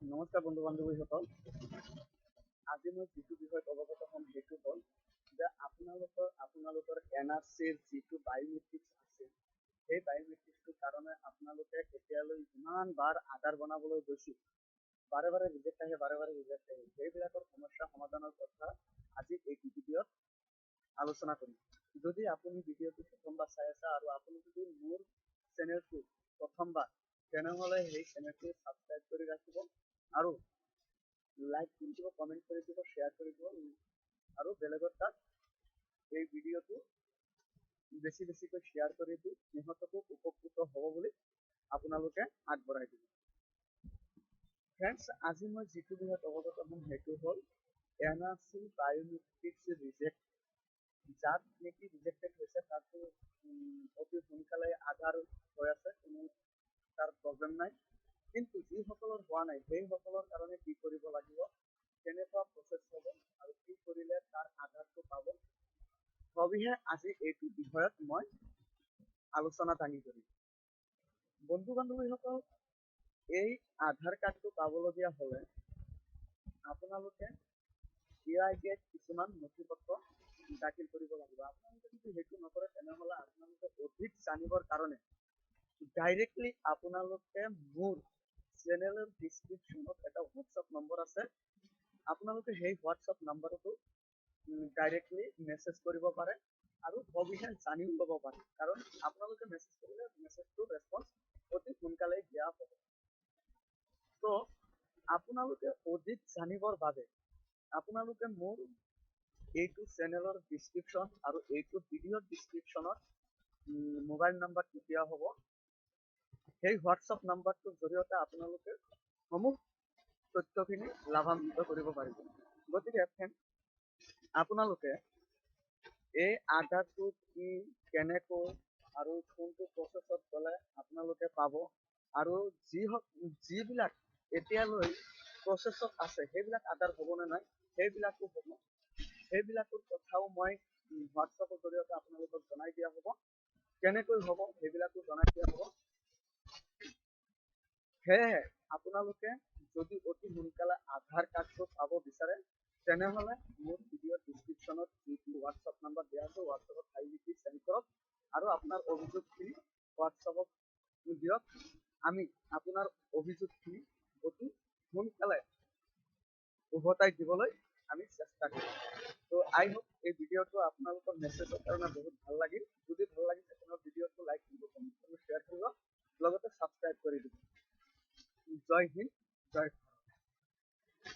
নমস্কাৰ বন্ধু বান্ধৱীসকল। আজি মই যিটো বিষয়ত অৱগত হ'ম সেইটো হ'ল যে আপোনালোকৰ NRCৰ যিটো বায়োমেট্ৰিক্স আছে, সেই বায়োমেট্ৰিক্সটোৰ কাৰণে আপোনালোকে এতিয়ালৈ যিমান বাৰ আধাৰ বনাবলৈ গৈছিল, বাৰে বাৰে ৰিজেক্ট আহে, সেইবিলাকৰ সমস্যা সমাধানৰ কথা আজি এই ভিডিঅ'ত আলোচনা কৰিম। যদি আপুনি ভিডিঅ'টো প্ৰথমবাৰ চাই আছে আৰু আপুনি যদি মোৰ চেনেলটো প্ৰথমবাৰ, তেনেহ'লে সেই চেনেলটো ছাবস্ক্ৰাইব কৰি ৰাখিব আৰু লাইক কৰি দিব, কমেণ্ট কৰি দিব, শ্বেয়াৰ কৰি দিব আৰু বেলেগৰ তাত এই ভিডিঅ'টো বেছিকৈ শ্বেয়াৰ কৰি দি সিহঁতকো উপকৃত হ'ব বুলি আপোনালোকে আগবঢ়াই দিব। ফ্ৰেণ্ডছ, আজি মই যিটো বিষয়ত অৱগত হ'ম সেইটো হ'ল NRC বায়োমেট্ৰিক্স ৰিজেক্ট। যাৰ নেকি ৰিজেক্টেড হৈছে তাতো অতি সোনকালে আধাৰ হৈ আছে, কোনো তাৰ প্ৰব্লেম নাই। কিন্তু যিসকলৰ হোৱা নাই সেইসকলৰ কাৰণে কি কৰিব লাগিব, কেনেকুৱা প্ৰচেছ হ'ব আৰু কি কৰিলে তাৰ আধাৰটো পাব, সবিহে আজি এইটো বিষয়ত মই আলোচনা দাঙি ধৰিম। বন্ধু বান্ধৱীসকল, এই আধাৰ কাৰ্ডটো পাবলগীয়া হ'লে আপোনালোকে CIDত কিছুমান নথিপত্ৰ দাখিল কৰিব লাগিব। আপোনালোকে যদি সেইটো নকৰে তেনেহ'লে আপোনালোকে অধিক জানিবৰ কাৰণে ডাইৰেক্টলি আপোনালোকে মোৰ চেনেলৰ ডিছক্ৰিপশ্যনত এটা হোৱাটছআপ নম্বৰ আছে, আপোনালোকে সেই হোৱাটছআপ নম্বৰটো ডাইৰেক্টলি মেছেজ কৰিব পাৰে আৰু সবিশেষ জানিও ল'ব পাৰে, কাৰণ আপোনালোকে মেছেজ কৰিলে মেছেজটো ৰেছপন্স অতি সোনকালে দিয়া হ'ব। তো আপোনালোকে অধিক জানিবৰ বাবে আপোনালোকে মোৰ এইটো চেনেলৰ ডিছক্ৰিপশ্যন আৰু এইটো ভিডিঅ'ৰ ডিছক্ৰিপশ্যনত মোবাইল নাম্বাৰটো দিয়া হ'ব। সেই হোৱাটছআপ নাম্বাৰটোৰ জৰিয়তে আপোনালোকে সমূহ তথ্যখিনি লাভান্বিত কৰিব পাৰিব। গতিকে আপোনালোকে এই আধাৰটো কি, কেনেকৈ আৰু কোনটো প্ৰচেছত গ'লে আপোনালোকে পাব আৰু যিবিলাক এতিয়ালৈ প্ৰচেছত আছে সেইবিলাক আধাৰ হ'বনে নাই, সেইবিলাকো হ'ব। সেইবিলাকৰ কথাও মই হোৱাটছআপৰ জৰিয়তে আপোনালোকক জনাই দিয়া হ'ব। কেনেকৈ হ'ব সেইবিলাকো জনাই দিয়া হ'ব। সেয়েহে আপোনালোকে যদি অতি সোনকালে আধাৰ কাৰ্ডটো পাব বিচাৰে তেনেহ'লে মোৰ ভিডিঅ'ৰ ডিছক্ৰিপশ্যনত যিটো হোৱাটছআপ নাম্বাৰ দিয়া আছে হোৱাটছআপত ফাইল লিখি চেণ্ড কৰক আৰু আপোনাৰ অভিযোগখিনি হোৱাটছআপত দিয়ক। আমি আপোনাৰ অভিযোগখিনি অতি সোনকালে উভতাই দিবলৈ আমি চেষ্টা কৰিম। তো আই হোপ এই ভিডিঅ'টো আপোনালোকৰ মেছেজৰ কাৰণে বহুত ভাল লাগিল। যদি ভাল লাগিছে তেনেহ'লে ভিডিঅ'টো লাইক কৰিব, কমেণ্ট কৰিব, শ্বেয়াৰ কৰিব, লগতে ছাবস্ক্ৰাইব কৰি দিব। জয় হিন্দ, জয় ভাৰত।